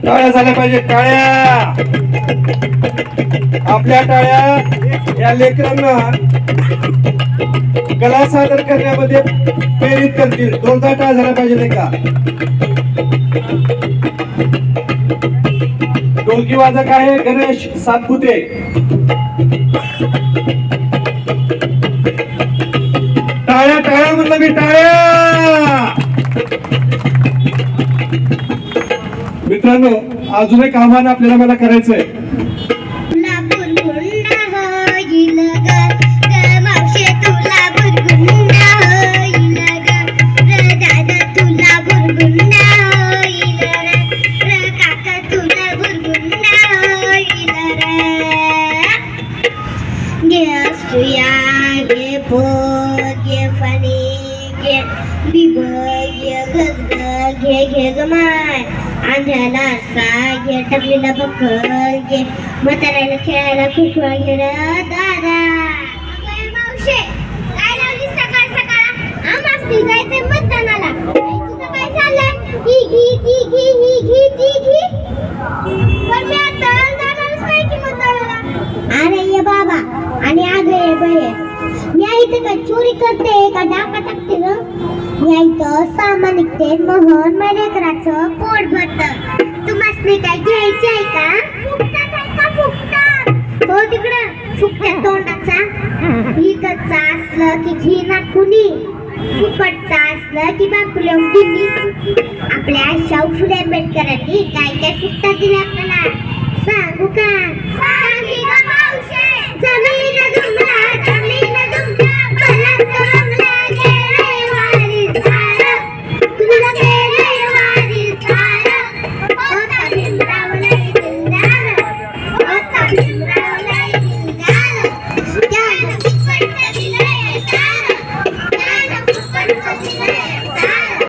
टाळ्या झाल्या पाहिजे, टाळ्या. आपल्या टाळ्या या लेकरांना कला सादर करण्यामध्ये प्रेरित करतील. जोरदार टाळ्या झाल्या पाहिजे नाही का. ढोलकी वादक आहे गणेश सातपुते. टाळ्या टाळ्या म्हणलं मी, टाळ्या. मित्रांनो, अजून एक आव्हान आपल्याला मला करायचंय. अंधाला सागे टपलीला बकर घे, म्हाताऱ्याला खेळायला खुकवा घे र दादा. मावशे, काय लावली सकाळ सकाळ? आम्हास जायचंय मतदानाला. तुझं काय चाललंय? ही घी ती घी ही घी ती घी. पण मी आता जाणारच नाही की मतदानाला. अरे ये बाबा आणि आगे ये बाई, मी इथं काय चोरी करते का डाका टाकते ग? मी इथं सामान निघते मोहन माझ्याकराचं पोट भरत. तुम्हाला काय घ्यायचे आहे का? फुकटात आहे का फुकटात? हो तिकडं फुकट्या तोंडाचा. इकडचा असलं की घी ना कुणी, फुकटचा असलं की बापुल्या दिली. आपल्या शाहू फुले आंबेडकरांनी काय काय फुकटा दिला.